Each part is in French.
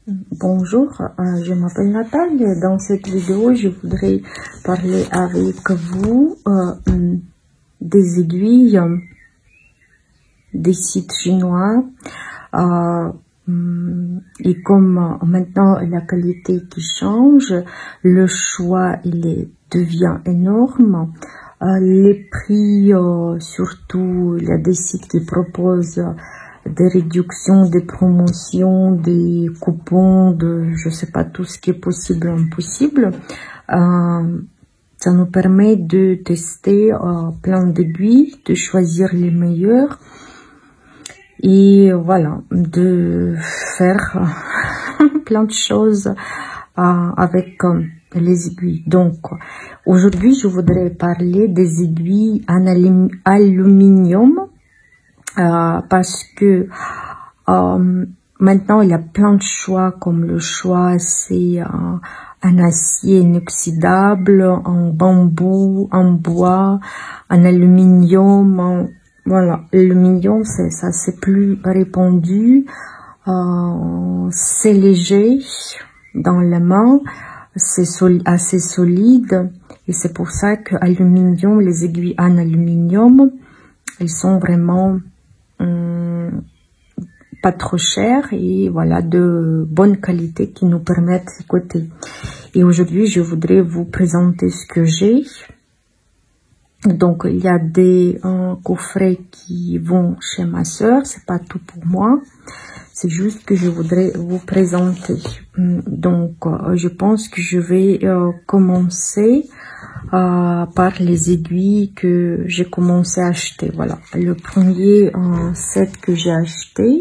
Bonjour, je m'appelle Nathalie et dans cette vidéo, je voudrais parler avec vous des aiguilles des sites chinois. Et comme maintenant la qualité qui change, le choix devient énorme. Les prix, surtout il y a des sites qui proposent des réductions, des promotions, des coupons, je sais pas, tout ce qui est possible, impossible. Ça nous permet de tester plein d'aiguilles, de choisir les meilleures et voilà, de faire plein de choses avec les aiguilles. Donc aujourd'hui je voudrais parler des aiguilles en aluminium. Parce que maintenant il y a plein de choix, comme le choix c'est un acier inoxydable, en bambou, en bois, en aluminium. Voilà, l'aluminium c'est plus répandu, c'est léger dans la main, c'est assez solide et c'est pour ça que aluminium, les aiguilles en aluminium, elles sont vraiment pas trop chères et voilà, de bonne qualité qui nous permettent de tricoter. Et aujourd'hui je voudrais vous présenter ce que j'ai. Donc il y a des coffrets qui vont chez ma soeur, c'est pas tout pour moi, c'est juste que je voudrais vous présenter. Donc je pense que je vais commencer par les aiguilles que j'ai commencé à acheter. Voilà, le premier set que j'ai acheté,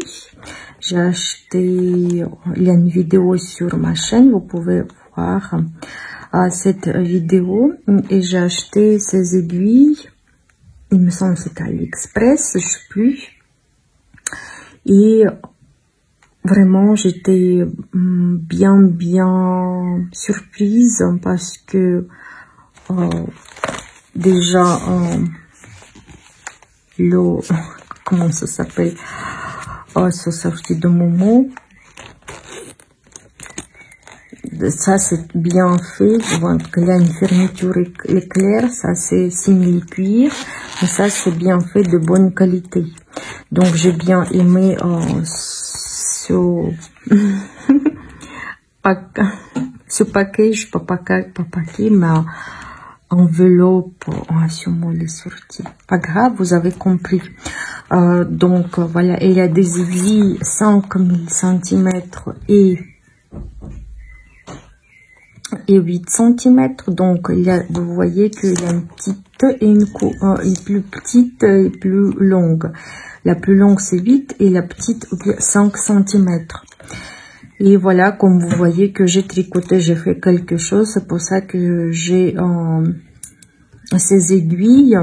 il y a une vidéo sur ma chaîne, vous pouvez voir cette vidéo, et j'ai acheté ces aiguilles, il me semble que c'était AliExpress, je sais plus, et vraiment j'étais bien surprise parce que déjà comment ça s'appelle, ça sorti de Momo, ça c'est bien fait. Donc il y a une fermeture éclair, ça c'est simili-cuir, mais ça c'est bien fait, de bonne qualité. Donc j'ai bien aimé ce package, pas paquet, mais enveloppe, sûrement les sorties, pas grave, vous avez compris. Donc voilà, il y a des aiguilles 5000 cm et 8 cm. Donc il y a, vous voyez qu'il y a une petite et une plus petite et plus longue. La plus longue c'est 8 et la petite 5 cm. Et voilà, comme vous voyez que j'ai tricoté, j'ai fait quelque chose, c'est pour ça que j'ai ces aiguilles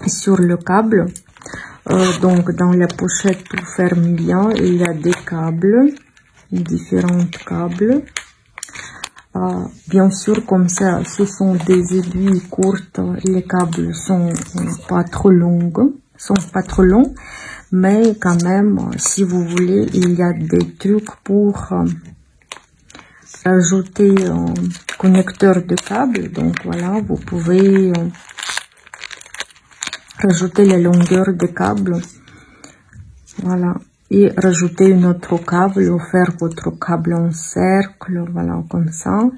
sur le câble. Donc dans la pochette tout ferme bien, il y a des câbles, différents câbles. Bien sûr, comme ça, ce sont des aiguilles courtes, les câbles sont pas trop longs, mais quand même, si vous voulez, il y a des trucs pour ajouter un connecteur de câble. Donc voilà, vous pouvez rajouter la longueur des câbles, voilà, et rajouter un autre câble ou faire votre câble en cercle, voilà, comme ça,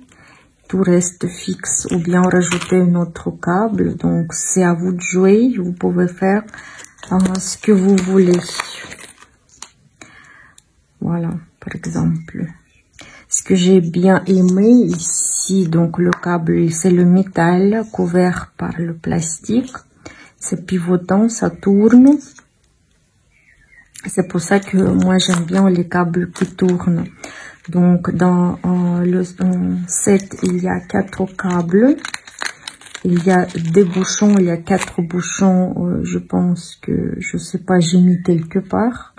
tout reste fixe, ou bien rajouter un autre câble. Donc c'est à vous de jouer, vous pouvez faire ce que vous voulez. Voilà, par exemple, ce que j'ai bien aimé ici, donc le câble c'est le métal couvert par le plastique, c'est pivotant, ça tourne. C'est pour ça que moi j'aime bien les câbles qui tournent. Donc dans le set il y a 4 câbles, il y a des bouchons, il y a 4 bouchons, je pense que, je sais pas, j'ai mis quelque part,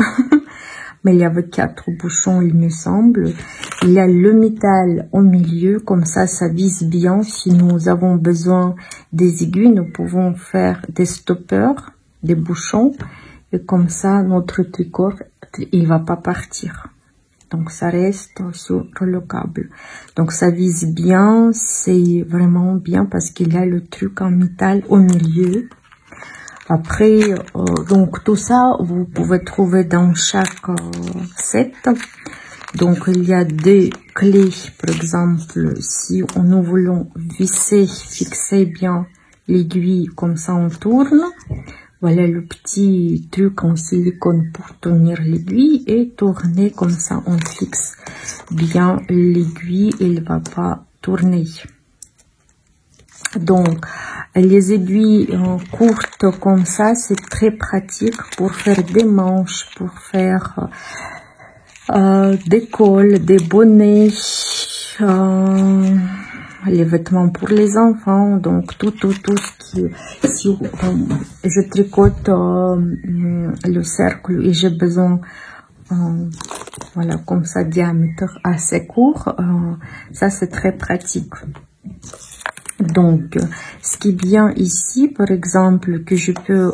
mais il y avait 4 bouchons il me semble. Il y a le métal au milieu, comme ça vise bien. Si nous avons besoin des aiguilles, nous pouvons faire des stoppers, des bouchons, et comme ça notre tricot il va pas partir. Donc ça reste sur le câble. Donc ça vise bien, c'est vraiment bien parce qu'il y a le truc en métal au milieu. Après, donc tout ça, vous pouvez trouver dans chaque set. Donc il y a des clés, par exemple, si nous voulons visser, fixer bien l'aiguille, comme ça on tourne. Voilà le petit truc en silicone pour tenir l'aiguille et tourner comme ça on fixe bien l'aiguille, il va pas tourner. Donc les aiguilles courtes comme ça, c'est très pratique pour faire des manches, pour faire des cols, des bonnets, les vêtements pour les enfants. Donc tout ce qui, si je tricote le cercle et j'ai besoin voilà comme ça, diamètre assez court, ça c'est très pratique. Donc ce qui est bien ici, par exemple, que je peux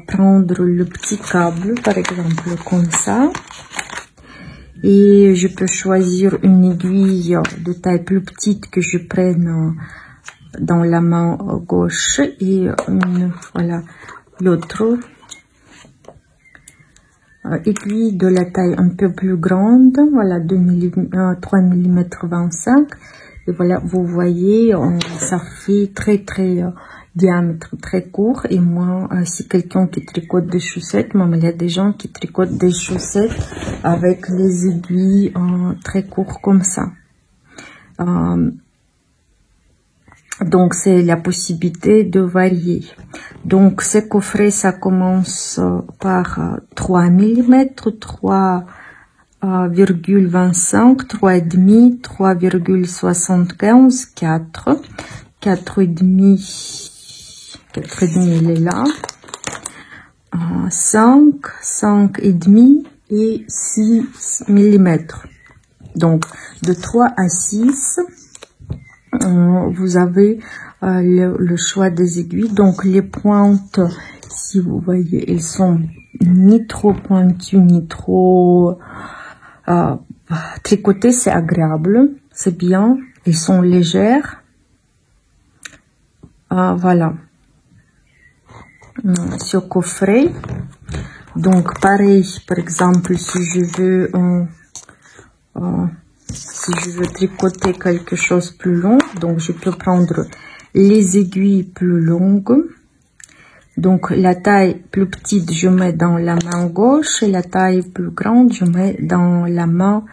prendre le petit câble, par exemple comme ça, et je peux choisir une aiguille de taille plus petite que je prenne dans la main gauche et voilà l'autre aiguille de la taille un peu plus grande, voilà 3 mm 25. Et voilà, vous voyez, ça fait très diamètre très court. Et moi, si quelqu'un qui tricote des chaussettes, même il y a des gens qui tricotent des chaussettes avec les aiguilles très courtes comme ça. Donc c'est la possibilité de varier. Donc ce coffret, ça commence par 3 mm, 3,25, 3,5, 3,75, 4, 4,5, 4,5 il est là, 5, 5,5 et 6 mm. Donc de 3 à 6, vous avez le choix des aiguilles. Donc les pointes, si vous voyez, elles sont ni trop pointues ni trop tricotées. C'est agréable, c'est bien, elles sont légères. Voilà, ce coffret. Donc pareil, par exemple, si je veux tricoter quelque chose plus long, donc je peux prendre les aiguilles plus longues. Donc la taille plus petite, je mets dans la main gauche, et la taille plus grande, je mets dans la main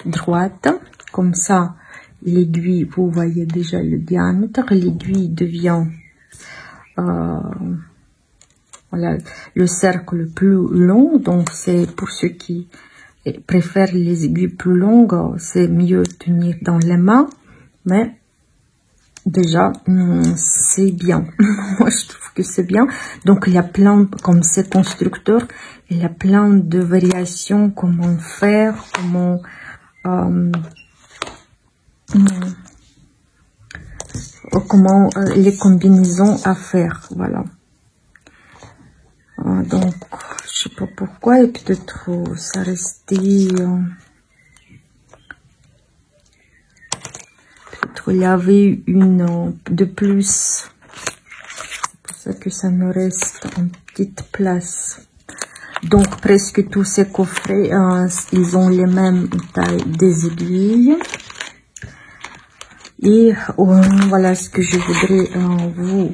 droite. Comme ça, l'aiguille, vous voyez déjà le diamètre, l'aiguille devient voilà, le cercle plus long. Donc c'est pour ceux qui préfèrent les aiguilles plus longues, c'est mieux tenir dans les mains, mais déjà c'est bien. Moi je trouve que c'est bien. Donc il y a plein, comme c'est constructeur, il y a plein de variations, comment faire, comment les combinaisons à faire. Voilà. Donc je sais pas pourquoi, et peut-être ça restait peut-être il y avait une de plus, c'est pour ça que ça me reste en petite place. Donc presque tous ces coffrets, ils ont les mêmes tailles des aiguilles. Et voilà ce que je voudrais vous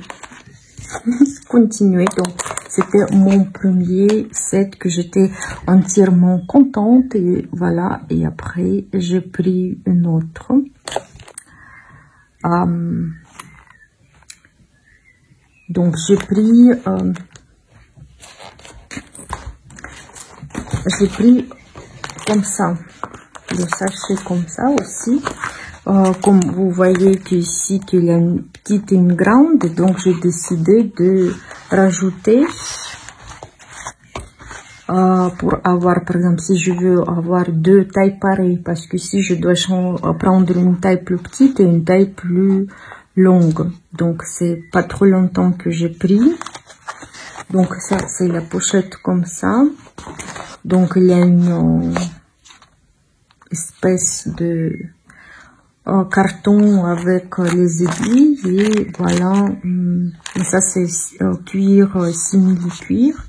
continuer. Donc c'était mon premier set que j'étais entièrement contente, et voilà. Et après j'ai pris une autre. Donc j'ai pris comme ça, le sachet comme ça aussi. Comme vous voyez qu'ici qu'il y a une petite et une grande, donc j'ai décidé de rajouter pour avoir, par exemple, si je veux avoir deux tailles pareilles, parce que si je dois prendre une taille plus petite et une taille plus longue, donc c'est pas trop longtemps que j'ai pris. Donc ça c'est la pochette comme ça. Donc il y a une espèce de carton avec les aiguilles et voilà, ça c'est cuir, simili-cuir,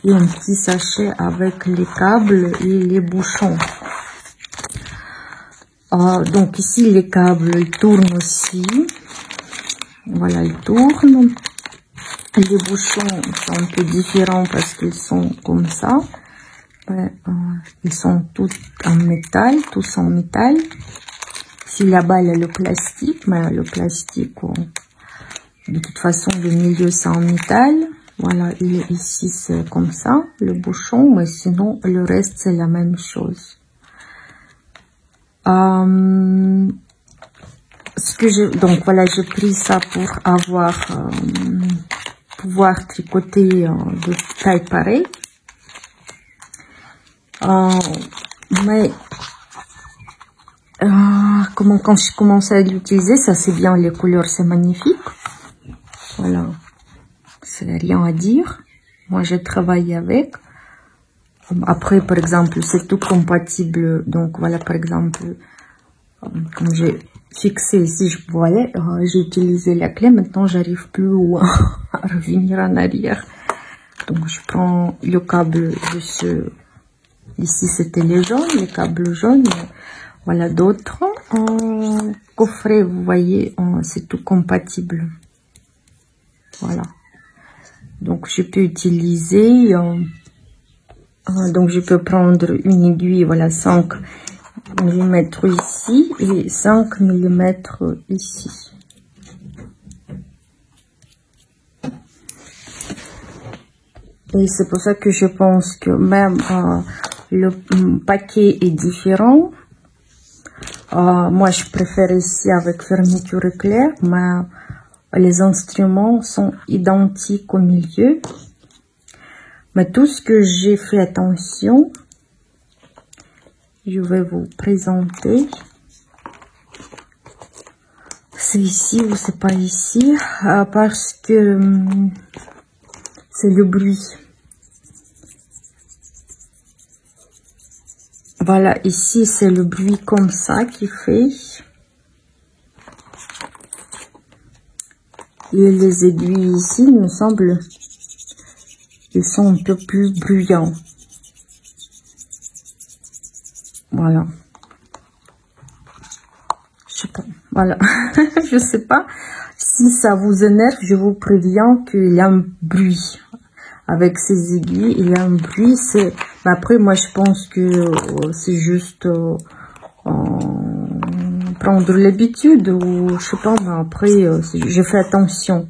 et un petit sachet avec les câbles et les bouchons. Donc ici les câbles ils tournent aussi, voilà, ils tournent. Les bouchons sont un peu différents parce qu'ils sont comme ça, ils sont tous en métal, Si là-bas il y a le plastique, mais le plastique, de toute façon le milieu c'est en métal. Voilà, et ici c'est comme ça, le bouchon, mais sinon le reste c'est la même chose. Donc voilà, j'ai pris ça pour pouvoir tricoter de taille pareille. Mais quand je commence à l'utiliser, ça c'est bien, les couleurs c'est magnifique. Voilà, c'est rien à dire. Moi j'ai travaillé avec. Après par exemple c'est tout compatible. Donc voilà, par exemple comme j'ai fixé ici, je voyais, j'ai utilisé la clé. Maintenant j'arrive plus à revenir en arrière. Donc je prends le câble de ce, ici c'était les jaunes, les câbles jaunes. Voilà, d'autres coffrets, vous voyez, c'est tout compatible. Voilà, donc je peux utiliser, donc je peux prendre une aiguille, voilà, 5 mm ici et 5 mm ici. Et c'est pour ça que je pense que même le paquet est différent. Moi je préfère ici avec fermeture éclair, mais les instruments sont identiques au milieu. Mais tout ce que j'ai fait attention, je vais vous présenter. C'est ici ou c'est pas ici, parce que c'est le bruit. Voilà, ici c'est le bruit comme ça qui fait. Et les aiguilles ici, il me semble, ils sont un peu plus bruyants. Voilà. Je sais pas. Voilà. Je sais pas. Si ça vous énerve, je vous préviens qu'il y a un bruit. Avec ces aiguilles, il y a un bruit. C'est. Après, moi, je pense que c'est juste prendre l'habitude ou je sais pas. Mais après, je fais attention.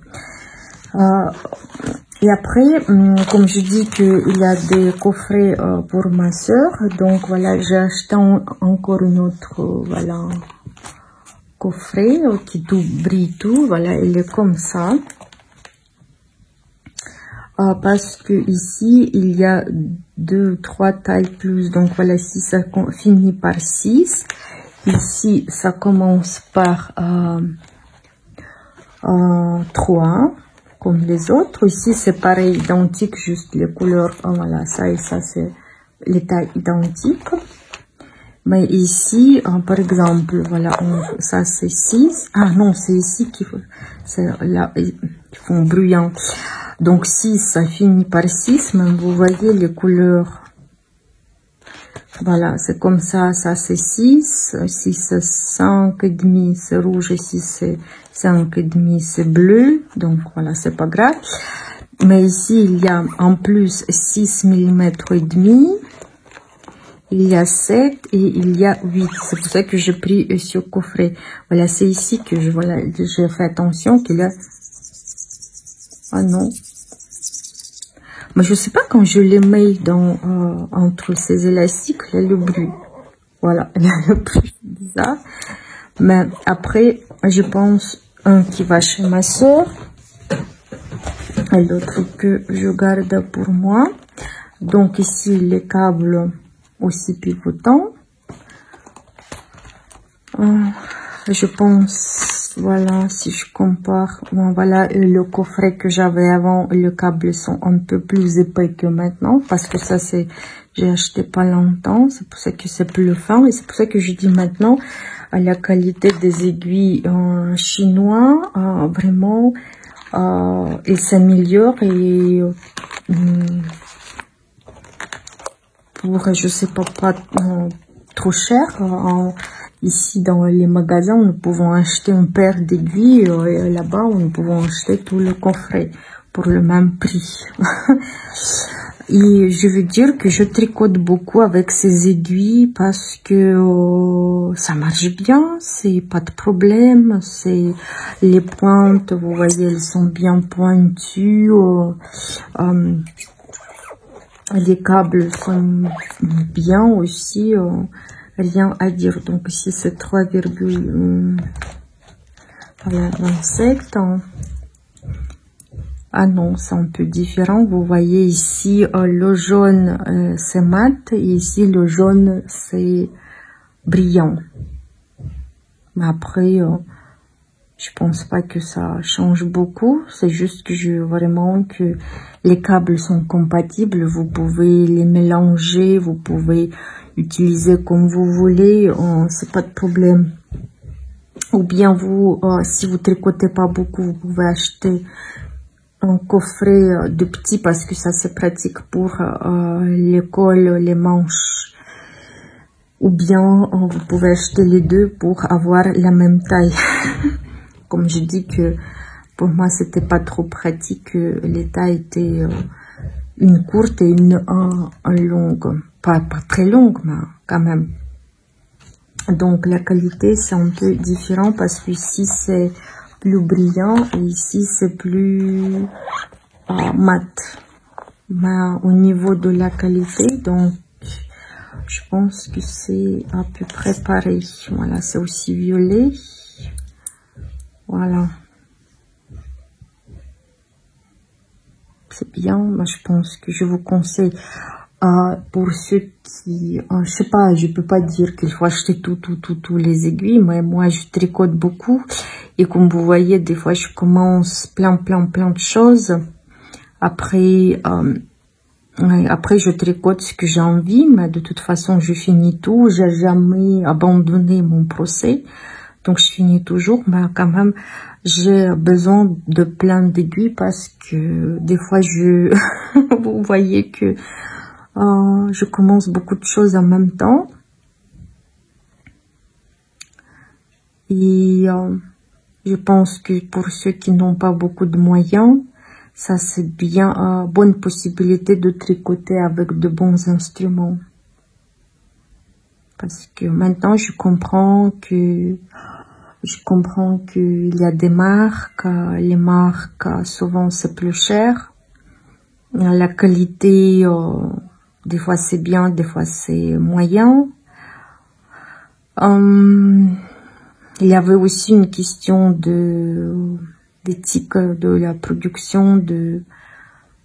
Et après, comme je dis qu'il y a des coffrets pour ma soeur, donc voilà, j'ai acheté encore une autre, voilà, coffret qui tout brille tout, voilà, il est comme ça. Parce que ici, il y a 2-3 tailles plus, donc voilà, si ça finit par 6, ici, ça commence par 3. Comme les autres, ici c'est pareil, identique, juste les couleurs, voilà, ça et ça c'est les tailles identiques. Mais ici, par exemple, voilà, ça c'est 6. Ah non, c'est ici qui font bruyant. Donc 6, ça finit par 6, mais vous voyez les couleurs. Voilà, c'est comme ça, ça c'est 6, 6 c'est 5,5, c'est rouge, ici c'est 5,5, c'est bleu, donc voilà, c'est pas grave. Mais ici, il y a en plus 6 mm et demi, il y a 7 et il y a 8. C'est pour ça que j'ai pris ce coffret. Voilà, c'est ici que j'ai fait attention qu'il y a... Ah non. Mais je sais pas, quand je les mets entre ces élastiques, il y a le bruit. Voilà, il y a le bruit bizarre. Mais après, je pense un qui va chez ma soeur et l'autre que je garde pour moi. Donc ici, les câbles aussi pivotants. Je pense, voilà, si je compare, bon, voilà, le coffret que j'avais avant, les câbles sont un peu plus épais que maintenant, parce que ça c'est J'ai acheté pas longtemps, c'est pour ça que c'est plus fin. Et c'est pour ça que je dis maintenant, la qualité des aiguilles chinois, vraiment, elle s'améliore. Et pour, je sais pas trop cher, ici dans les magasins, nous pouvons acheter une paire d'aiguilles. Et là-bas, nous pouvons acheter tout le coffret pour le même prix. Et je veux dire que je tricote beaucoup avec ces aiguilles parce que ça marche bien, c'est pas de problème, c'est les pointes, vous voyez, elles sont bien pointues, les câbles sont bien aussi, rien à dire. Donc ici c'est 3,27. Ah non, c'est un peu différent. Vous voyez ici, le jaune, c'est mat. Et ici, le jaune, c'est brillant. Mais après, je pense pas que ça change beaucoup. C'est juste que vraiment que les câbles sont compatibles. Vous pouvez les mélanger. Vous pouvez utiliser comme vous voulez. C'est pas de problème. Ou bien vous, si vous tricotez pas beaucoup, vous pouvez acheter un coffret de petits parce que ça c'est pratique pour l'école, les manches. Ou bien vous pouvez acheter les deux pour avoir la même taille. Comme je dis que pour moi c'était pas trop pratique, les tailles étaient une courte et une longue. Pas très longue, mais quand même. Donc la qualité c'est un peu différent parce que ici c'est plus brillant et ici c'est plus mat. Mais au niveau de la qualité, donc je pense que c'est à peu près pareil. Voilà, c'est aussi violet. Voilà. C'est bien. Moi, je pense que je vous conseille pour ceux qui, je sais pas, je peux pas dire qu'il faut acheter tous les aiguilles, mais moi je tricote beaucoup et comme vous voyez, des fois je commence plein de choses. Après, après je tricote ce que j'ai envie, mais de toute façon je finis tout. J'ai jamais abandonné mon procès, donc je finis toujours, mais quand même j'ai besoin de plein d'aiguilles parce que des fois vous voyez que je commence beaucoup de choses en même temps. Et je pense que pour ceux qui n'ont pas beaucoup de moyens, ça c'est bien bonne possibilité de tricoter avec de bons instruments. Parce que maintenant je comprends qu'il y a des marques, les marques souvent c'est plus cher. La qualité des fois c'est bien, des fois c'est moyen. Il y avait aussi une question d'éthique de la production.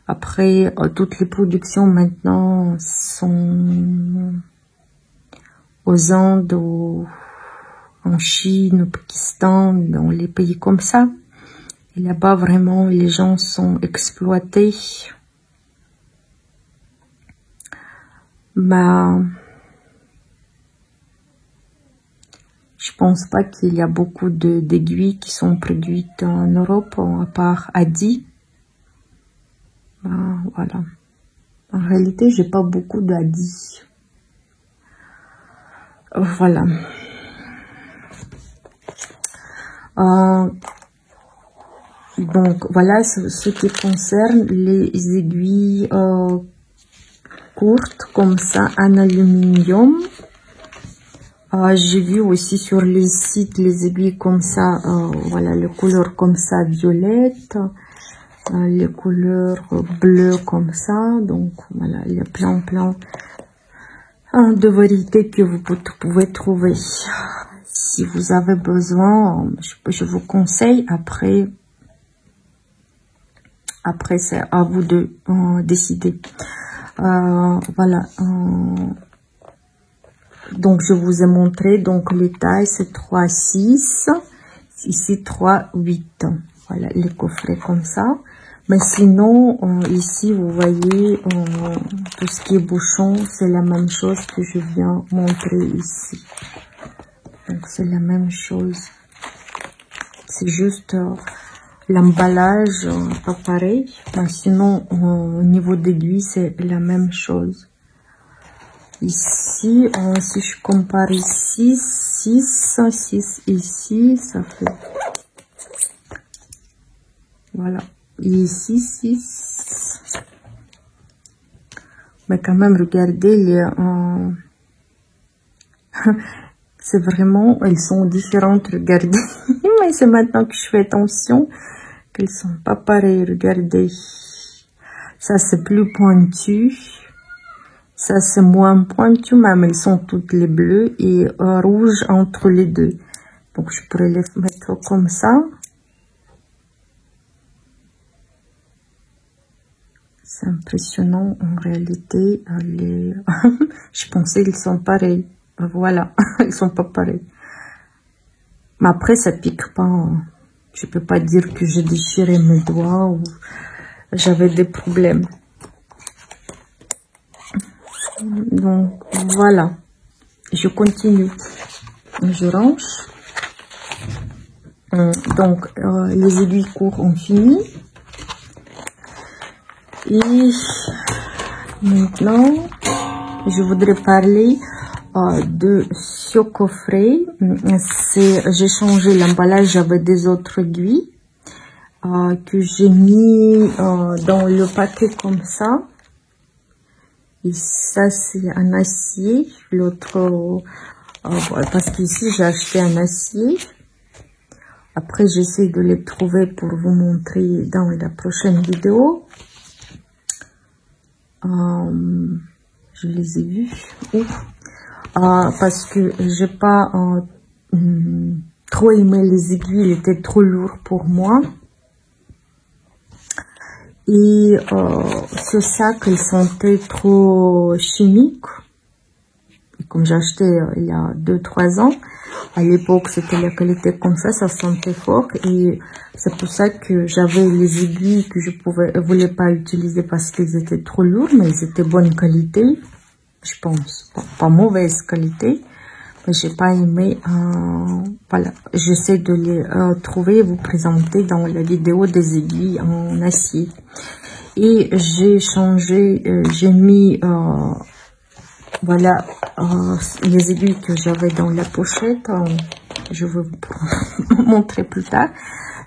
Après, toutes les productions maintenant sont aux Indes, en Chine, au Pakistan, dans les pays comme ça. Et là-bas, vraiment, les gens sont exploités. Bah, je pense pas qu'il y a beaucoup d'aiguilles qui sont produites en Europe, à part Adi. Bah, voilà. En réalité, j'ai pas beaucoup d'Adi. Voilà. Donc, voilà ce qui concerne les aiguilles courtes comme ça en aluminium. J'ai vu aussi sur les sites les aiguilles comme ça, voilà, les couleurs comme ça, violette, les couleurs bleues comme ça. Donc voilà, il y a plein de variétés que vous pouvez trouver. Si vous avez besoin, je vous conseille. Après c'est à vous de décider. Voilà. Donc je vous ai montré, donc les tailles c'est 3,6, ici 3,8. Voilà les coffrets comme ça. Mais sinon, ici, vous voyez, tout ce qui est bouchon, c'est la même chose que je viens montrer ici. Donc, c'est la même chose. C'est juste l'emballage, pas pareil. Mais sinon, au niveau d'aiguille, c'est la même chose. Ici, si je compare ici, 6 ici, ça fait... Voilà. Et ici, 6. Mais quand même, regardez, les... c'est vraiment... Elles sont différentes, regardez. Mais c'est maintenant que je fais attention qu'elles sont pas pareilles, regardez. Ça, c'est plus pointu. Ça, c'est moins pointu, même elles sont toutes les bleues et rouges entre les deux. Donc, je pourrais les mettre comme ça. C'est impressionnant, en réalité. Les... je pensais qu'ils sont pareils. Voilà, ils sont pas pareils. Mais après, ça pique pas. Je peux pas dire que j'ai déchiré mes doigts ou j'avais des problèmes. Donc, voilà. Je continue. Je range. Donc, les aiguilles courtes ont fini. Et maintenant, je voudrais parler de ce coffret. J'ai changé l'emballage, j'avais des autres aiguilles que j'ai mis dans le paquet comme ça. Et ça, c'est un acier. L'autre, parce qu'ici, j'ai acheté un acier. Après, j'essaie de les trouver pour vous montrer dans la prochaine vidéo. Je les ai vus. Parce que j'ai pas trop aimé les aiguilles. Ils étaient trop lourds pour moi. Et c'est ça qu'elles sentaient trop chimiques. Et comme j'ai acheté il y a 2-3 ans, à l'époque c'était la qualité comme ça sentait fort. Et c'est pour ça que j'avais les aiguilles que je voulais pas utiliser parce qu'elles étaient trop lourdes, mais elles étaient bonne qualité, je pense. Pas mauvaise qualité, mais j'ai pas aimé. Voilà, j'essaie de les trouver et vous présenter dans la vidéo des aiguilles en acier. Et j'ai changé, j'ai mis voilà les aiguilles que j'avais dans la pochette. Je vais vous montrer plus tard.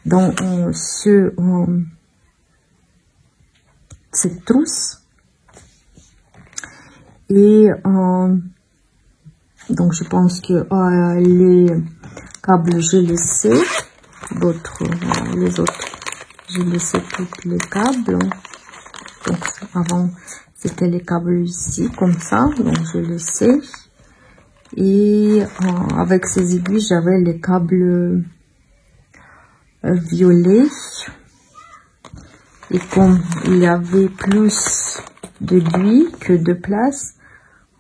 Dans cette trousse. Et donc je pense que les câbles j'ai laissé, les autres j'ai laissé tous les câbles. Donc avant c'était les câbles ici comme ça, donc j'ai laissé. Et avec ces aiguilles j'avais les câbles violets. Et comme il y avait plus d'aiguilles que de place,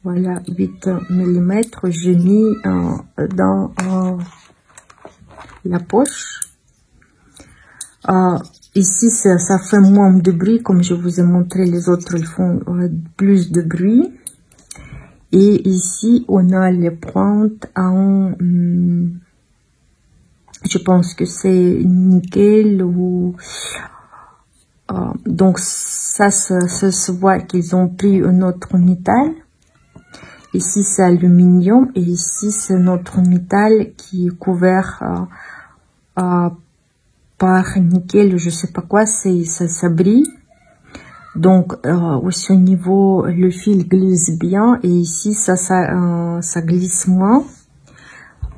voilà, 8 mm, j'ai mis dans la poche. Ici, ça fait moins de bruit, comme je vous ai montré, les autres, ils font plus de bruit. Et ici, on a les pointes en... je pense que c'est nickel ou... donc, ça se voit qu'ils ont pris un autre métal. Ici, c'est aluminium. Et ici, c'est notre métal qui est couvert par nickel, je sais pas quoi, ça brille. Donc, aussi au niveau, le fil glisse bien. Et ici, ça glisse moins.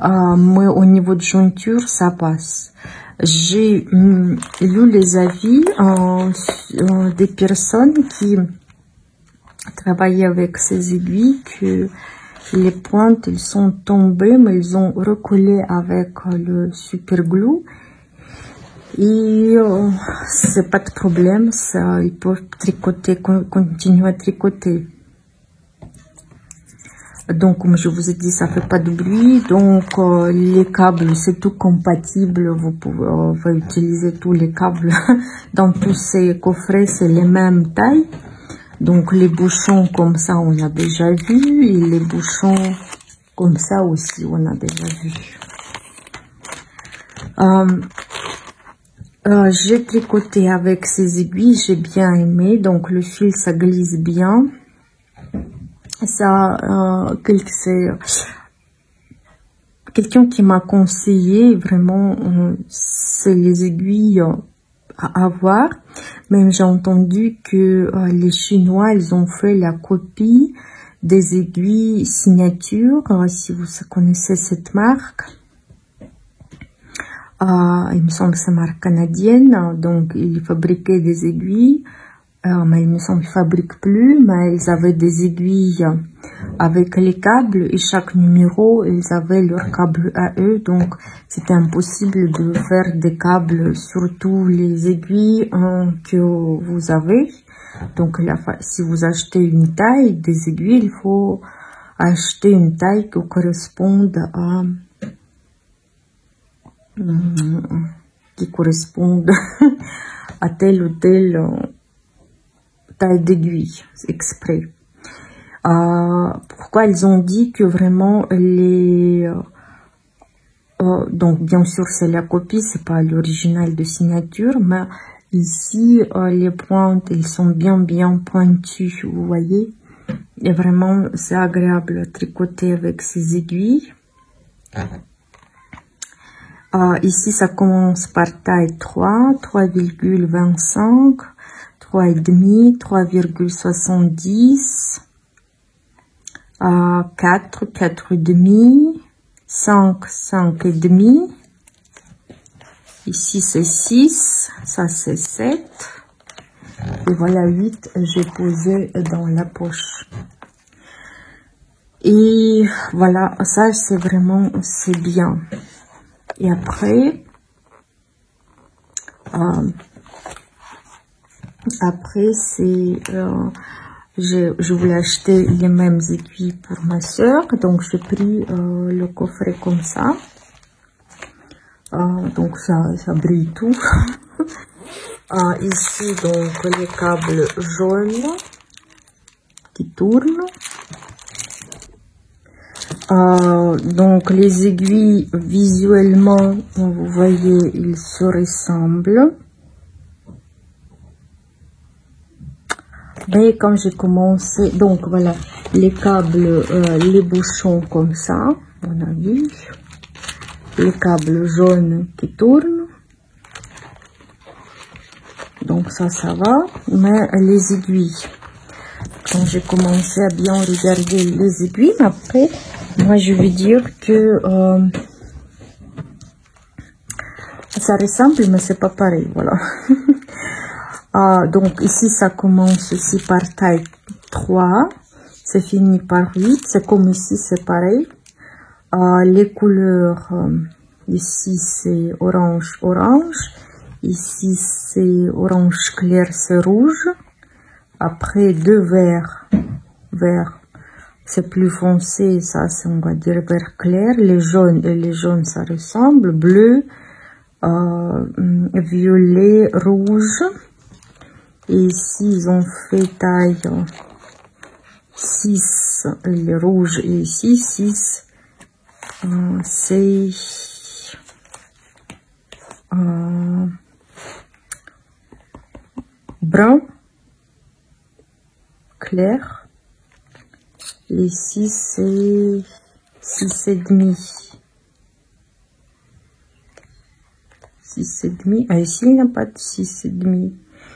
Mais au niveau de jointure, ça passe. J'ai lu les avis des personnes qui travaillaient avec ces aiguilles, que les pointes, elles sont tombées, mais ils ont recollé avec le super glue. Et c'est pas de problème, ça, ils peuvent tricoter, continuer à tricoter. Donc, comme je vous ai dit, ça fait pas de bruit. Donc, les câbles, c'est tout compatible. Vous pouvez utiliser tous les câbles dans tous ces coffrets, c'est les mêmes tailles. Donc, les bouchons comme ça, on a déjà vu. Et les bouchons comme ça aussi, on a déjà vu. J'ai tricoté avec ces aiguilles, j'ai bien aimé. Donc, le fil, ça glisse bien. Ça, c'est quelqu'un qui m'a conseillé vraiment, c'est les aiguilles à avoir. Même j'ai entendu que les Chinois, ils ont fait la copie des aiguilles signature. Si vous connaissez cette marque, il me semble que c'est marque canadienne. Donc, ils fabriquaient des aiguilles. Mais il me semble qu'ils ne fabriquent plus, mais ils avaient des aiguilles avec les câbles et chaque numéro, ils avaient leur câble à eux. Donc, c'était impossible de faire des câbles sur tous les aiguilles que vous avez. Donc, si vous achetez une taille des aiguilles, il faut acheter une taille qui corresponde à tel ou tel taille d'aiguille, exprès. Pourquoi ils ont dit que vraiment donc bien sûr c'est la copie, c'est pas l'original de signature, mais ici les pointes elles sont bien pointues, vous voyez, et vraiment c'est agréable à tricoter avec ces aiguilles. Ici ça commence par taille 3, 3,25, 3,5, 3,70, 4, 4,5, 5, 5,5. Ici c'est 6, ça c'est 7. Et voilà 8, j'ai posé dans la poche. Et voilà, ça c'est vraiment, c'est bien. Et après, c'est je voulais acheter les mêmes aiguilles pour ma soeur, donc j'ai pris le coffret comme ça. Donc ça brille tout. Ici donc les câbles jaunes qui tournent. Donc les aiguilles visuellement, vous voyez, ils se ressemblent. Mais quand j'ai commencé, donc voilà, les câbles, les bouchons comme ça, on a vu, les câbles jaunes qui tournent, donc ça va, mais les aiguilles, quand j'ai commencé à bien regarder les aiguilles, après, moi je vais dire que ça ressemble, mais c'est pas pareil, voilà. Donc ici ça commence aussi par taille 3, c'est fini par 8, c'est comme ici, c'est pareil. Les couleurs, ici c'est orange, ici c'est orange clair, c'est rouge. Après 2 vert, c'est plus foncé, ça c'est on va dire vert clair. Les jaunes ça ressemble, bleu, violet, rouge. Et ici, ils ont fait taille 6, les rouges, et ici, 6, c'est brun, clair, et ici, c'est 6,5. 6,5, ici, il n'y a pas de 6,5.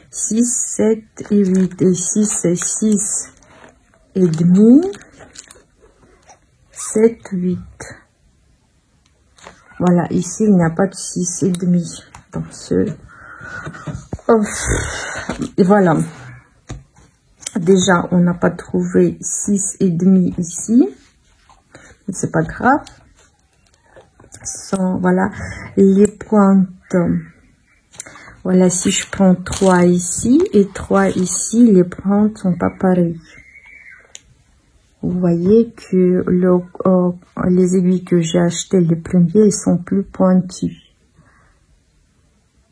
6, 7 et 8. Et ici, c'est 6 et demi. 7, 8. Voilà, ici, il n'y a pas de 6 et demi. Dans ce... Et voilà. Déjà, on n'a pas trouvé 6 et demi ici. Mais c'est pas grave. Voilà, les pointes... Voilà, si je prends 3 ici et 3 ici, les pointes sont pas pareilles. vous voyez que les aiguilles que j'ai achetées, les premiers, ils sont plus pointus.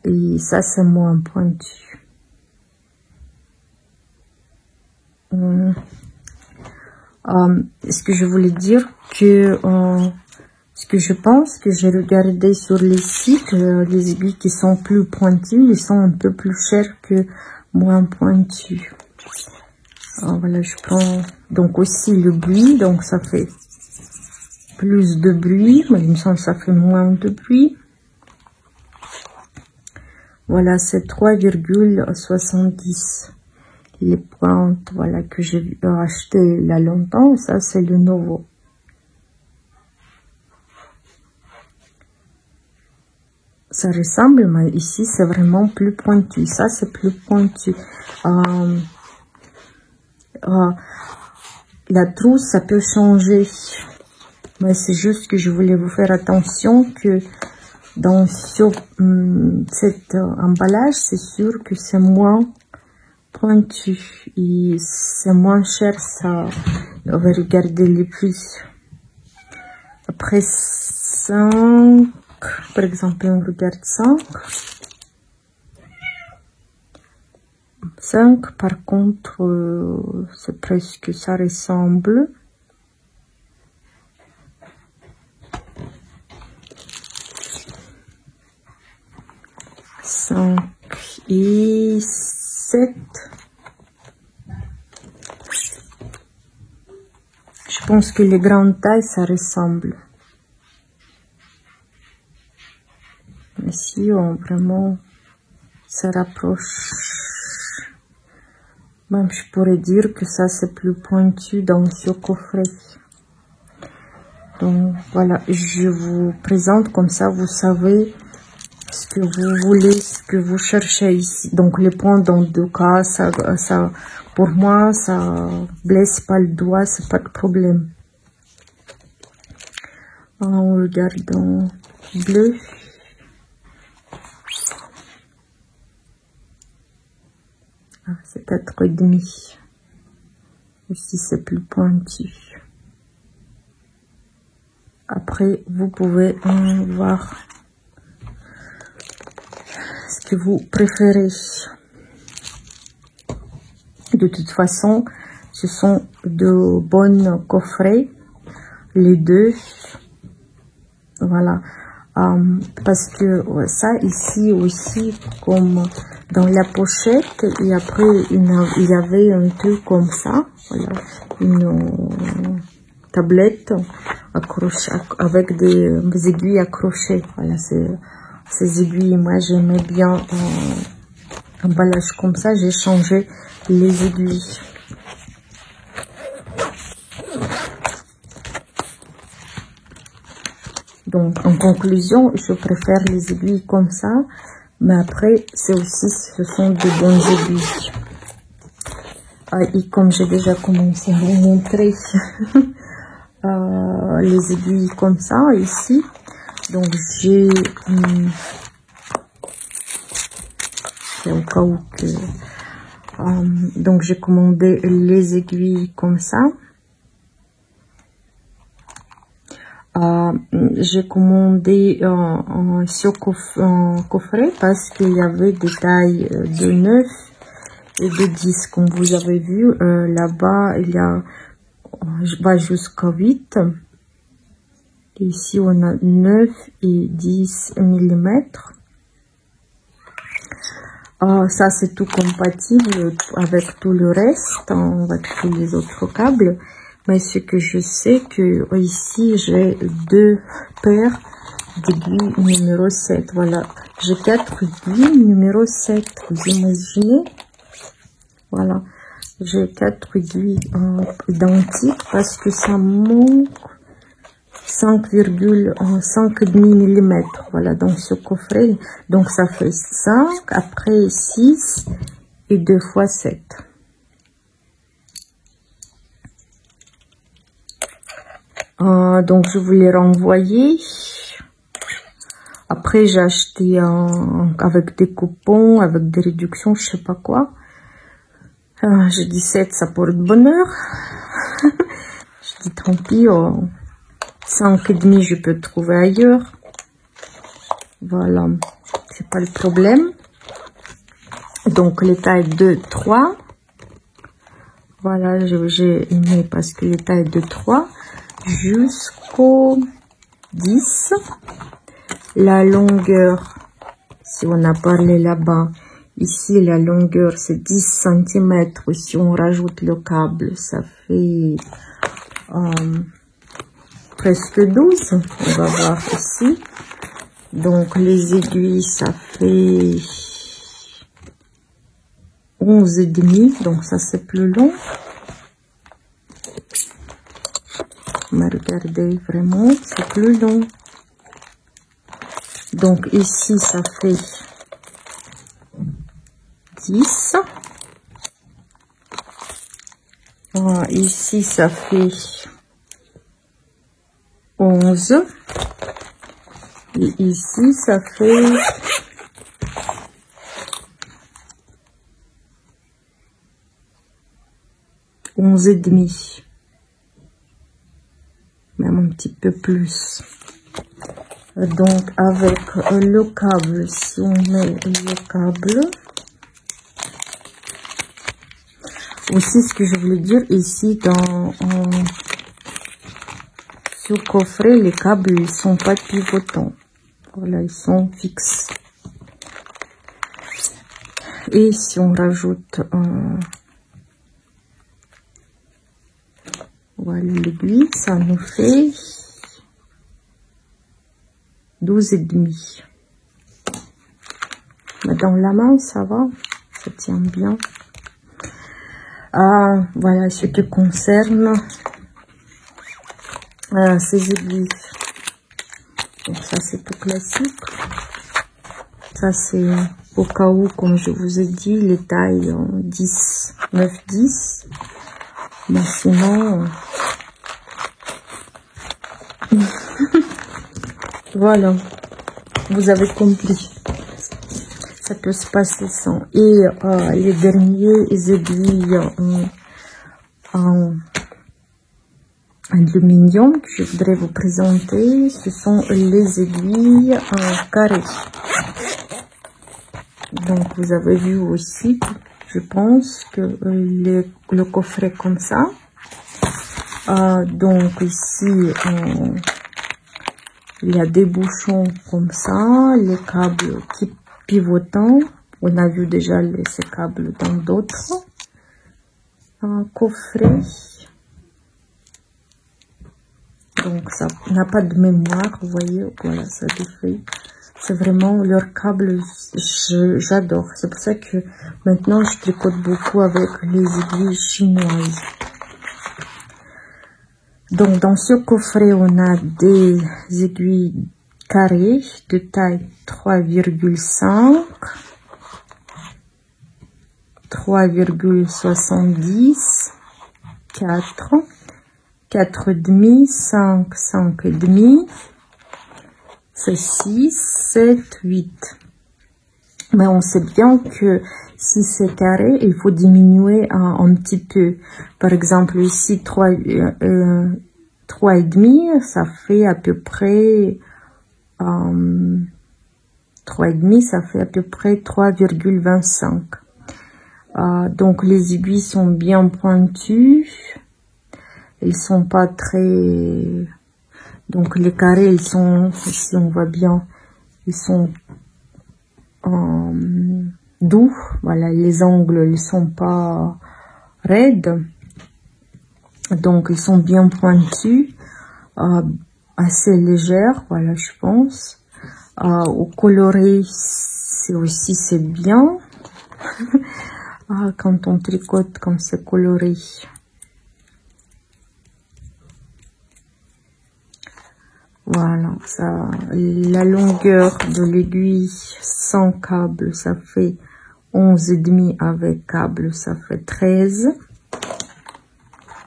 Et ça, c'est moins pointu. Ce que je voulais dire que ce que je pense que j'ai regardé sur les sites, les aiguilles qui sont plus pointues, ils sont un peu plus chers que moins pointues. Alors voilà, je prends donc aussi le bruit, donc ça fait plus de bruit, mais il me semble que ça fait moins de bruit. Voilà, c'est 3,70 les pointes, voilà, que j'ai acheté il y a longtemps. Ça, c'est le nouveau. Ça ressemble, mais ici, c'est vraiment plus pointu. Ça, c'est plus pointu. La trousse, ça peut changer. Mais c'est juste que je voulais vous faire attention que dans cet emballage, c'est sûr que c'est moins pointu et c'est moins cher. Ça, on va regarder les prix. Après 5, par exemple, on regarde 5, par contre, c'est presque, ça ressemble. Et 7. Je pense que les grandes tailles, ça ressemble. Mais si on vraiment se rapproche, même je pourrais dire que ça c'est plus pointu dans ce coffret. Donc voilà, je vous présente comme ça, vous savez ce que vous voulez, ce que vous cherchez ici. Donc les points dans deux cas, ça pour moi, ça blesse pas le doigt, c'est pas de problème. On regarde en bleu. C'est 4,5. Ici, c'est plus pointu. Après, vous pouvez voir ce que vous préférez. De toute façon, ce sont de bons coffrets, les deux. Voilà. Parce que ça ici aussi, comme dans la pochette, et après il y avait un truc comme ça, voilà, une tablette accrochée avec des aiguilles accrochées. Voilà, ces aiguilles, moi j'aimais bien un emballage comme ça, j'ai changé les aiguilles. Donc, en conclusion, je préfère les aiguilles comme ça, mais après, ce sont de bonnes aiguilles. Et comme j'ai déjà commencé à vous montrer les aiguilles comme ça, ici, donc j'ai, au cas où que, donc j'ai commandé les aiguilles comme ça. J'ai commandé ce coffret parce qu'il y avait des tailles de 9 et de 10. Comme vous avez vu, là-bas, il y a va jusqu'à 8. Et ici, on a 9 et 10 mm. Ça, c'est tout compatible avec tout le reste, avec tous les autres câbles. Mais ce que je sais que ici j'ai 2 paires d'aiguilles numéro 7. Voilà, j'ai 4 aiguilles numéro 7. Vous imaginez? Voilà, j'ai 4 aiguilles identiques parce que ça manque 5,5 mm. Voilà, dans ce coffret. Donc ça fait 5, après 6 et 2 fois 7. Donc je vous l'ai renvoyé. Après j'ai acheté avec des coupons, avec des réductions, je sais pas quoi. J'ai dit 7, ça porte bonheur. dis tant pis, 5,5 je peux trouver ailleurs. Voilà, c'est pas le problème. Donc les tailles de 3. Voilà, j'ai aimé parce que les tailles de 3 jusqu'au 10. La longueur, si on a parlé là-bas, ici la longueur c'est 10 cm. Si on rajoute le câble, ça fait presque 12. On va voir ici. Donc les aiguilles, ça fait 11,5. Donc ça c'est plus long. Mais regardez, vraiment, c'est plus long. Donc ici, ça fait 10. Voilà, ici, ça fait 11. Et ici, ça fait 11,5. Même un petit peu plus. Donc avec le câble, si on met le câble, aussi ce que je voulais dire ici dans ce coffret, les câbles ils sont pas pivotants. Voilà, ils sont fixes. Et si on rajoute voilà l'aiguille, ça nous fait 12,5. Mais dans la main, ça va, ça tient bien. Voilà ce qui concerne ces aiguilles. Donc ça c'est tout classique. Ça c'est au cas où, comme je vous ai dit, les tailles 10, 9, 10. Mais sinon... Voilà, vous avez compris. Ça peut se passer sans. Et les derniers aiguilles en aluminium que je voudrais vous présenter, ce sont les aiguilles en carré. Donc vous avez vu aussi, je pense, que le coffret comme ça. Donc ici, il y a des bouchons comme ça, les câbles qui pivotant. On a vu déjà ces câbles dans d'autres coffrets. Donc ça n'a pas de mémoire, vous voyez, voilà, ça défait. C'est vraiment leur câble, j'adore. C'est pour ça que maintenant je tricote beaucoup avec les aiguilles chinoises. Donc dans ce coffret, on a des aiguilles carrées de taille 3,5, 3,70, 4, 4,5, 5, 5,5, c'est 6, 7, 8. Mais on sait bien que si c'est carré, il faut diminuer un petit peu. Par exemple, ici, 3,5, ça fait à peu près... 3,5, ça fait à peu près 3,25. Donc, les aiguilles sont bien pointues. Ils sont pas très... Donc, les carrés, ils sont... Ici, on voit bien, ils sont... doux, voilà, les angles ils sont pas raides, donc ils sont bien pointus, assez légères, voilà, je pense. Au coloré, c'est bien. Quand on tricote comme c'est coloré. Voilà, ça, la longueur de l'aiguille sans câble, ça fait 11,5, avec câble, ça fait 13.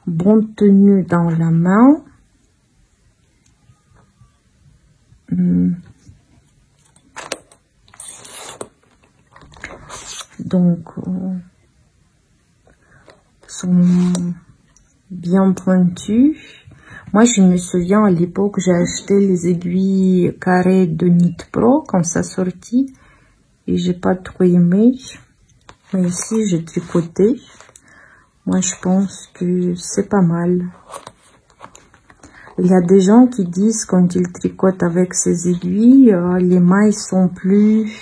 Bonne tenue dans la main. Donc, sont bien pointus. Moi, je me souviens à l'époque, j'ai acheté les aiguilles carrées de Knit Pro quand ça sortit. Et j'ai pas trop aimé. Mais ici, j'ai tricoté. Moi, je pense que c'est pas mal. Il y a des gens qui disent quand ils tricotent avec ces aiguilles, les mailles sont plus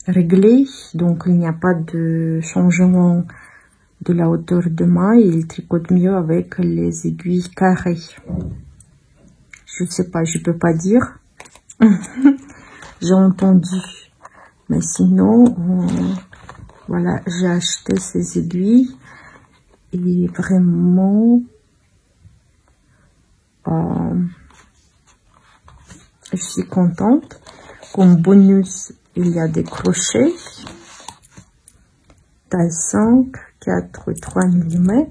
réglées. Donc, il n'y a pas de changement de la hauteur de maille. Ils tricotent mieux avec les aiguilles carrées. Je sais pas, je peux pas dire. J'ai entendu. Mais sinon, voilà, j'ai acheté ces aiguilles. Et vraiment, je suis contente. Comme bonus, il y a des crochets. Taille 5, 4 et 3 mm.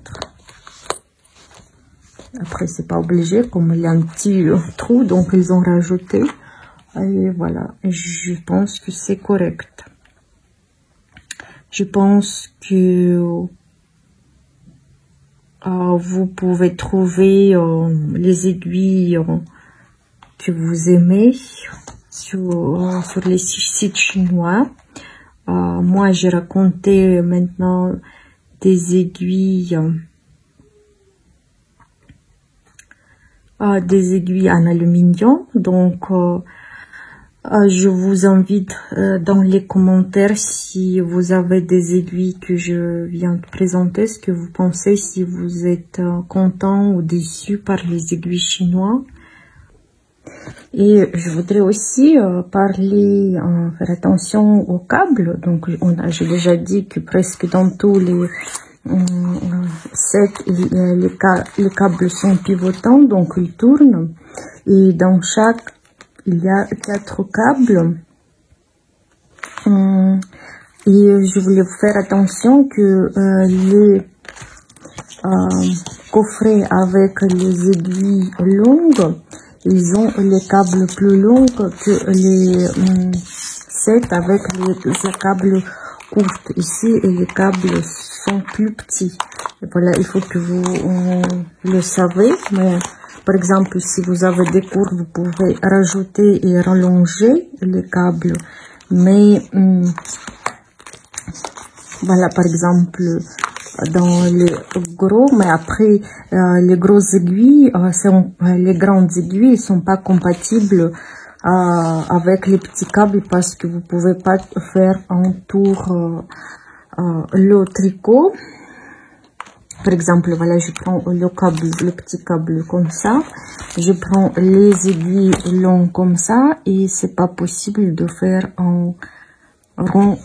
Après, c'est pas obligé, comme il y a un petit trou, donc ils ont rajouté. Et voilà, je pense que c'est correct. Je pense que vous pouvez trouver les aiguilles que vous aimez sur les sites chinois. Moi, j'ai raconté maintenant des aiguilles en aluminium. Donc, je vous invite dans les commentaires si vous avez des aiguilles que je viens de présenter, ce que vous pensez, si vous êtes content ou déçu par les aiguilles chinois. Et je voudrais aussi parler, faire attention aux câbles. Donc, j'ai déjà dit que presque dans tous les sets, les câbles sont pivotants, donc ils tournent. Et dans chaque, il y a 4 câbles. Et je voulais vous faire attention que les coffrets avec les aiguilles longues, ils ont les câbles plus longs que les sets avec les câbles courts. Ici, les câbles sont plus petits. Et voilà, il faut que vous le savez. Mais, par exemple, si vous avez des cours, vous pouvez rajouter et rallonger les câbles. Mais, voilà, par exemple, dans les gros, mais après, les grosses aiguilles, les grandes aiguilles, sont pas compatibles avec les petits câbles parce que vous pouvez pas faire un tour le tricot. Par exemple, voilà, je prends le petit câble comme ça, je prends les aiguilles longues comme ça et c'est pas possible de faire un rond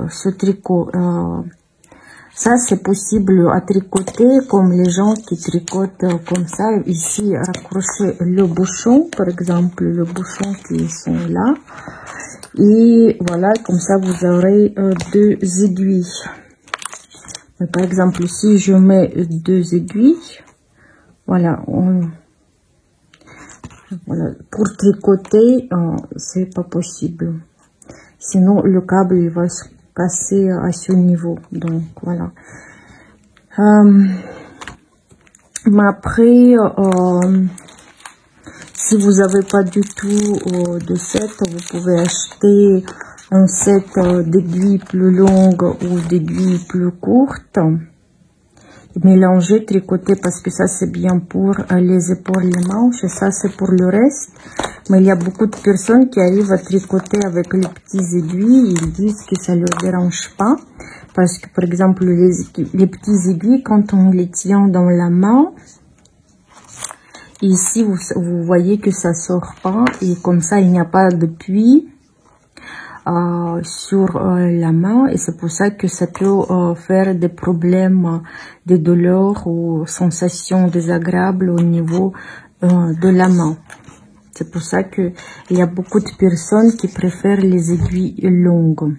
ce tricot. Ça, c'est possible à tricoter comme les gens qui tricotent comme ça. Ici, accrocher le bouchon, par exemple, le bouchon qui sont là. Et voilà, comme ça, vous aurez 2 aiguilles. Mais par exemple, si je mets 2 aiguilles, voilà, voilà, pour tricoter, c'est pas possible. Sinon, le câble, il va se casser à ce niveau. Donc, voilà. Mais après, si vous n'avez pas du tout de set, vous pouvez acheter un set d'aiguilles plus longues ou d'aiguilles plus courtes. Mélanger, tricoter, parce que ça c'est bien pour les épaules, les manches, et ça c'est pour le reste. Mais il y a beaucoup de personnes qui arrivent à tricoter avec les petites aiguilles. Ils disent que ça ne leur dérange pas. Parce que, par exemple, les petites aiguilles, quand on les tient dans la main, ici, vous voyez que ça sort pas. Et comme ça, il n'y a pas de pli sur la main. Et c'est pour ça que ça peut faire des problèmes, des douleurs ou sensations désagréables au niveau de la main. C'est pour ça que il y a beaucoup de personnes qui préfèrent les aiguilles longues.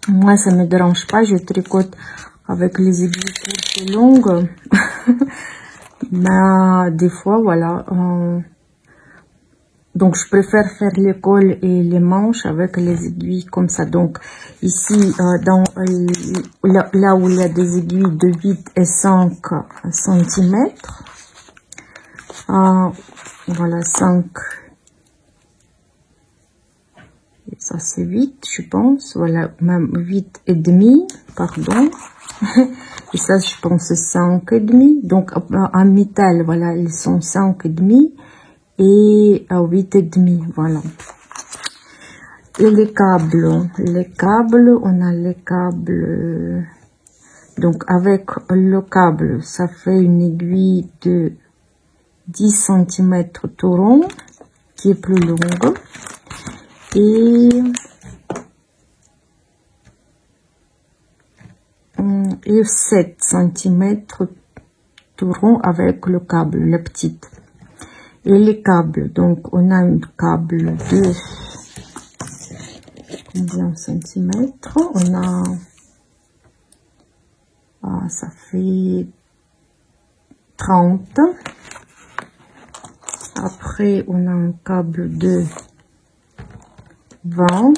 Moi, ça me dérange pas. Je tricote avec les aiguilles courtes et longues. Mais des fois, voilà, Donc, je préfère faire les cols et les manches avec les aiguilles comme ça. Donc, ici, là où il y a des aiguilles de 8 et 5 cm, voilà, 5, et ça c'est 8, je pense, voilà, même 8 et demi, pardon, et ça, je pense, 5 et demi, donc, en métal, voilà, ils sont 5 et demi, et 8 et demi, voilà. Et les câbles, on a les câbles, donc avec le câble, ça fait une aiguille de 10 cm tout rond, qui est plus longue, et 7 cm tout rond avec le câble, la petite. Et les câbles, donc on a un câble de combien centimètres? On a, ça fait 30. Après, on a un câble de 20.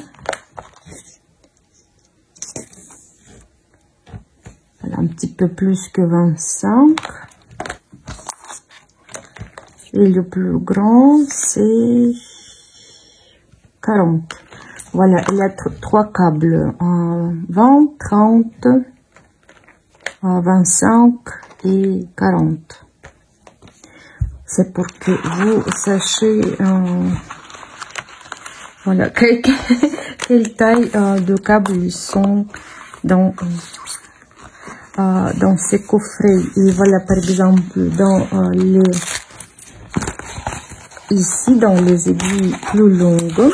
Voilà, un petit peu plus que 25. Et le plus grand, c'est 40. Voilà, il y a 3 câbles, 20, 30, 25 et 40. C'est pour que vous sachiez voilà, quelle taille de câbles ils sont dans ces coffrets. Et voilà, par exemple, dans ici, dans les aiguilles plus longues,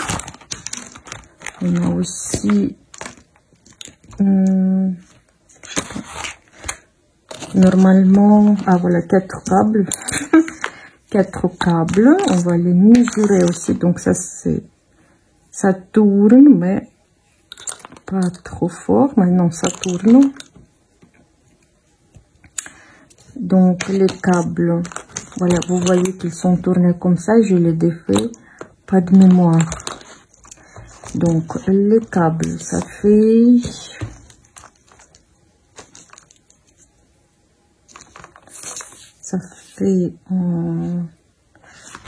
on a aussi normalement, voilà, 4 câbles. 4 câbles, on va les mesurer aussi. Donc ça tourne, mais pas trop fort. Maintenant, ça tourne. Donc les câbles, voilà, vous voyez qu'ils sont tournés comme ça. Je les défais, pas de mémoire. Donc les câbles, ça fait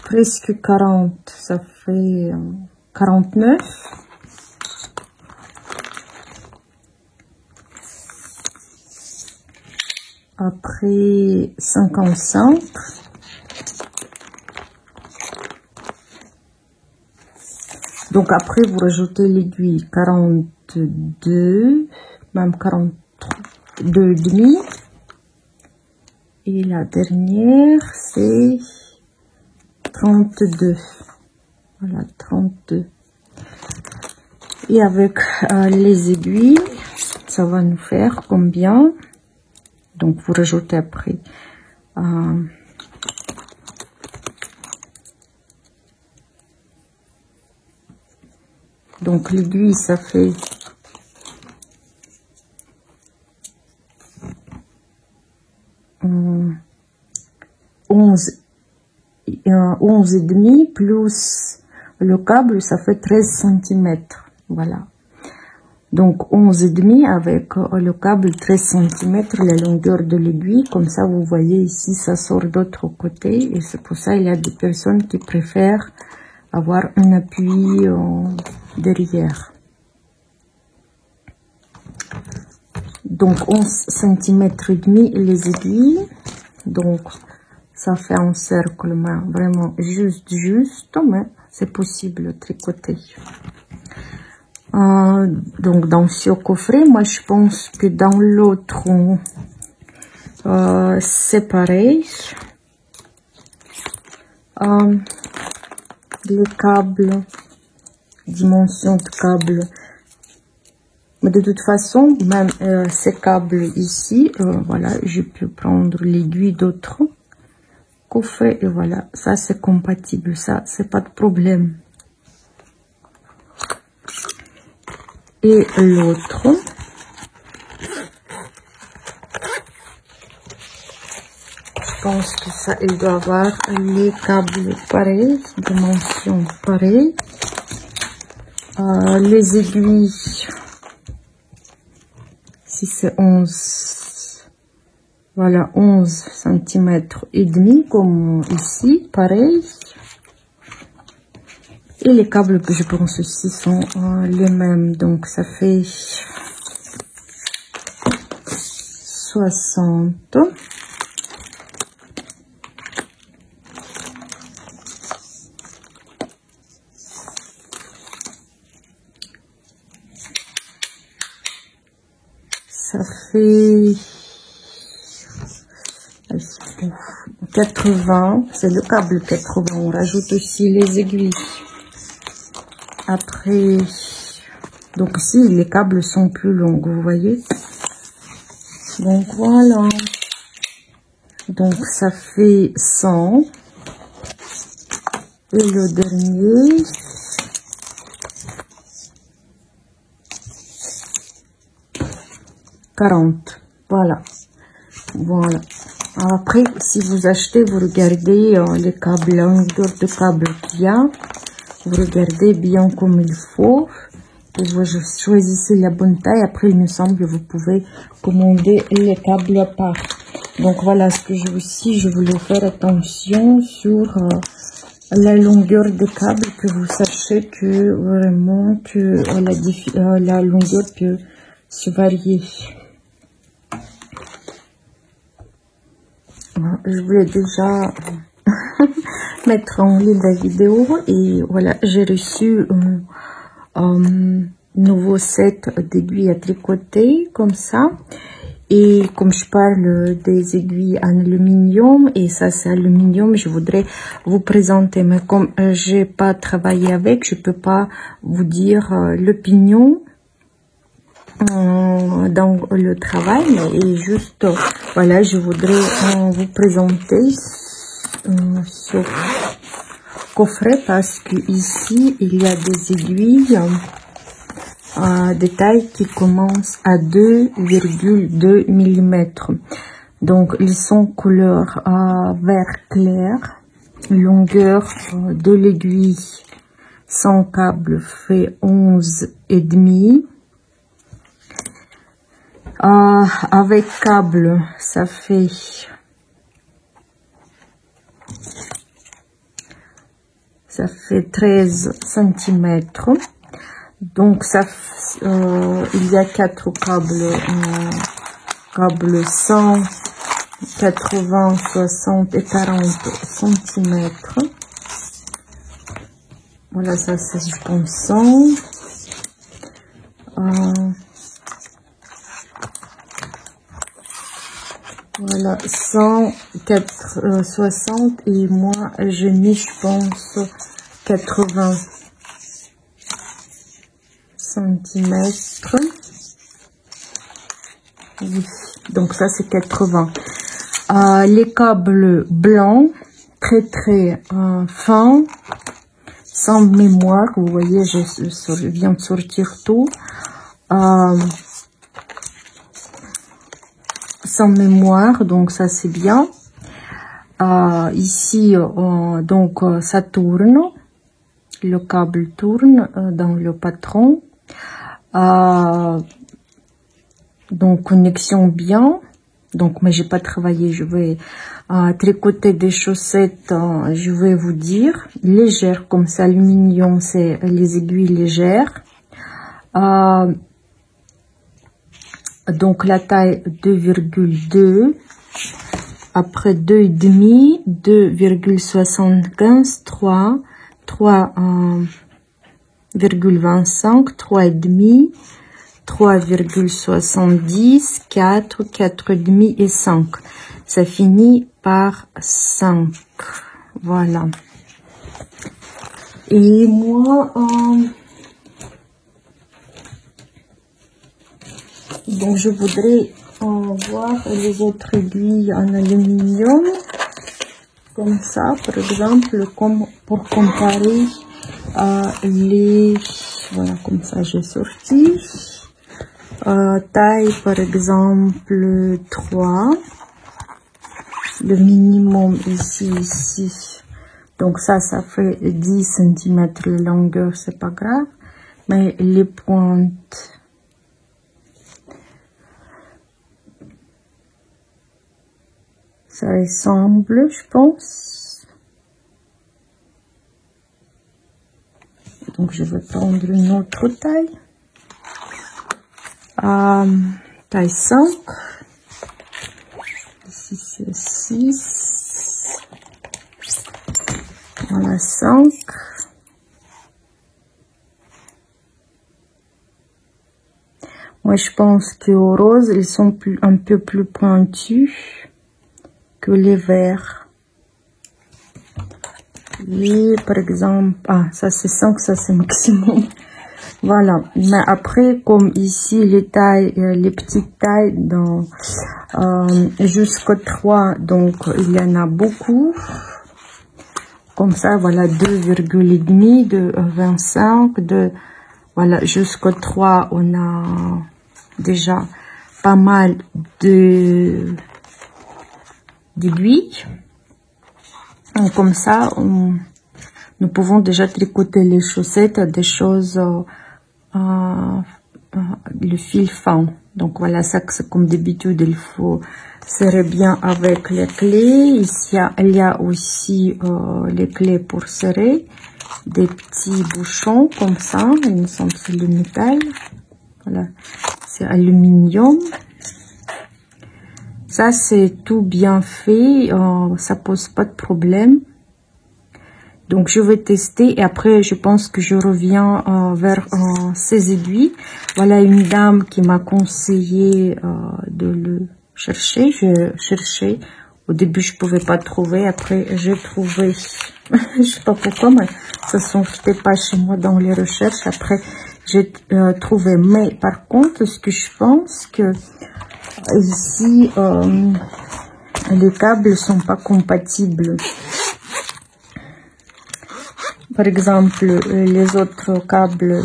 presque 40, ça fait 49. Après 55. Donc après vous rajoutez l'aiguille 42, même 42 et demi. Et la dernière, c'est 32. Voilà, 32. Et avec les aiguilles, ça va nous faire combien? Donc, vous rajoutez après. Donc, l'aiguille, ça fait 11 et demi plus le câble, ça fait 13 cm. Voilà. Donc 11 et demi avec le câble 13 cm, la longueur de l'aiguille. Comme ça, vous voyez ici, ça sort d'autre côté. Et c'est pour ça il y a des personnes qui préfèrent avoir un appui derrière. Donc 11 cm et demi les aiguilles. Donc ça fait un cercle, mais vraiment juste, mais c'est possible de tricoter. Donc dans ce coffret, moi je pense que dans l'autre, c'est pareil. Les câbles, dimension de câble. Mais de toute façon, même ces câbles ici, voilà, je peux prendre l'aiguille d'autres coffrets et voilà, ça c'est compatible, ça c'est pas de problème. Et l'autre, pense que ça, il doit avoir les câbles pareils, dimension pareille. Les aiguilles, si c'est 11, voilà, 11 cm et demi, comme ici, pareil. Et les câbles que je pense aussi sont les mêmes, donc ça fait 60. Ça fait 80, c'est le câble 80, on rajoute aussi les aiguilles. Après, donc ici les câbles sont plus longs, vous voyez. Donc voilà, donc ça fait 100. Et le dernier, voilà. Voilà. Après, si vous achetez, vous regardez les câbles, la longueur de câble qu'il y a. Vous regardez bien comme il faut. Et vous choisissez la bonne taille. Après, il me semble que vous pouvez commander les câbles à part. Donc voilà ce que je voulais faire attention sur la longueur des câbles, que vous sachiez que vraiment que la longueur peut se varier. Je voulais déjà mettre en ligne la vidéo et voilà, j'ai reçu un nouveau set d'aiguilles à tricoter comme ça. Et comme je parle des aiguilles en aluminium, et ça c'est aluminium, je voudrais vous présenter, mais comme j'ai pas travaillé avec, je peux pas vous dire l'opinion dans le travail, mais juste voilà, je voudrais vous présenter ce coffret parce que ici il y a des aiguilles de taille qui commence à 2,2 mm. Donc ils sont couleur vert clair. Longueur de l'aiguille sans câble fait 11,5. Avec câble ça fait 13 cm. Donc ça il y a 4 câbles, câbles 100, 80, 60 et 40 cm. Voilà, ça c'est je pense 100. Voilà, 100, 60 et moi je mets je pense 80 centimètres. Oui, donc ça c'est 80. Les câbles blancs très fins, sans mémoire, vous voyez, je viens de sortir tout. Sans mémoire, donc ça c'est bien. Ici donc ça tourne, le câble tourne dans le patron. Donc connexion bien, donc mais j'ai pas travaillé, je vais tricoter des chaussettes, je vais vous dire légères comme ça, aluminium, c'est les aiguilles légères. Donc la taille 2,2, après 2,5, 2,75, 3, 3,25, 3,5, 3,70, 4, 4,5 et 5. Ça finit par 5. Voilà. Et moi, donc je voudrais voir les autres aiguilles en aluminium. Comme ça, par exemple, comme pour comparer les... Voilà, comme ça j'ai sorti. Taille par exemple 3, le minimum ici. Donc ça fait 10 cm de longueur, c'est pas grave. Mais les pointes, ça ressemble, je pense. Donc je vais prendre une autre taille. Taille 5. Ici c'est 6. Voilà 5. Moi je pense que aux roses, ils sont un peu plus pointus que les verts. Et par exemple, ça c'est 5, ça c'est maximum. Voilà, mais après, comme ici, les petites tailles, jusqu'à 3, donc il y en a beaucoup. Comme ça, voilà, 2,5, de 25, voilà, jusqu'à 3, on a déjà pas mal d'aiguilles. Comme ça, nous pouvons déjà tricoter les chaussettes, des choses, le fil fin. Donc voilà, ça c'est comme d'habitude, il faut serrer bien avec les clés. Ici, il y a aussi les clés pour serrer, des petits bouchons comme ça. Il me semble que c'est le métal. Voilà, c'est aluminium. Ça c'est tout bien fait, ça pose pas de problème. Donc je vais tester et après je pense que je reviens vers ces aiguilles. Voilà une dame qui m'a conseillé de le chercher. Je cherchais. Au début je pouvais pas trouver. Après j'ai trouvé. Je sais pas pourquoi, mais ça c'était pas chez moi dans les recherches. Après j'ai trouvé. Mais par contre, ce que je pense que ici les câbles sont pas compatibles. Par exemple, les autres câbles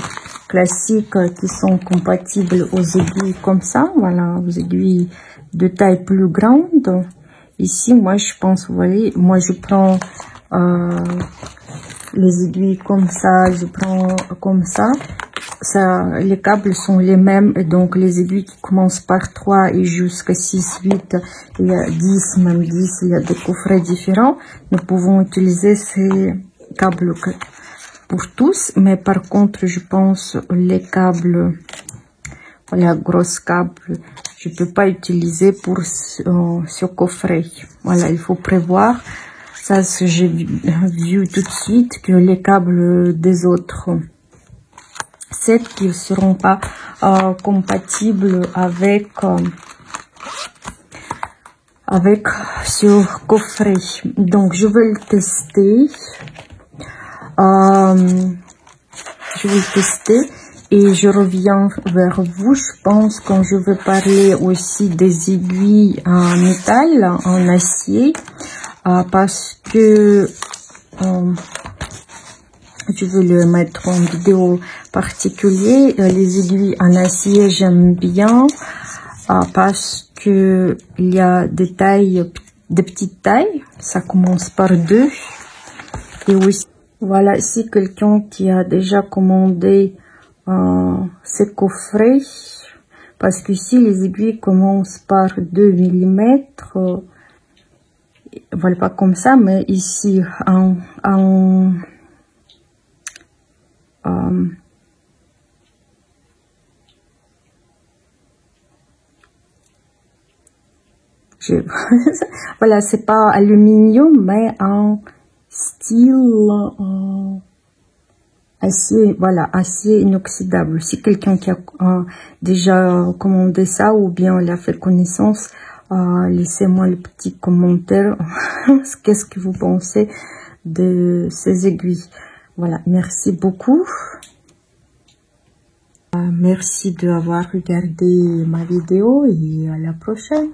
classiques qui sont compatibles aux aiguilles comme ça, voilà, aux aiguilles de taille plus grande. Ici, moi, je pense, vous voyez, moi, je prends les aiguilles comme ça, je prends comme ça. Les câbles sont les mêmes, et donc les aiguilles qui commencent par 3 et jusqu'à 6, 8, il y a 10, même 10, il y a des coffrets différents. Nous pouvons utiliser ces câbles pour tous, mais par contre je pense les câbles, voilà, grosses câbles, je peux pas utiliser pour ce coffret. Voilà, il faut prévoir ça. J'ai vu tout de suite que les câbles des autres sets qui seront pas compatibles avec ce coffret. Donc je vais le tester. Je vais le tester et je reviens vers vous, je pense, quand je vais parler aussi des aiguilles en métal, en acier, parce que je veux le mettre en vidéo particulier. Les aiguilles en acier, j'aime bien parce que il y a des tailles, des petites tailles, ça commence par 2 et aussi. Voilà, si quelqu'un qui a déjà commandé ces coffrets, parce que ici les aiguilles commencent par 2 mm, voilà, pas comme ça, mais ici voilà, c'est pas aluminium, mais en style acier, voilà, acier inoxydable. Si quelqu'un qui a déjà commandé ça ou bien il a fait connaissance, laissez-moi le petit commentaire. Qu'est-ce que vous pensez de ces aiguilles? Voilà, merci beaucoup. Merci d'avoir regardé ma vidéo et à la prochaine.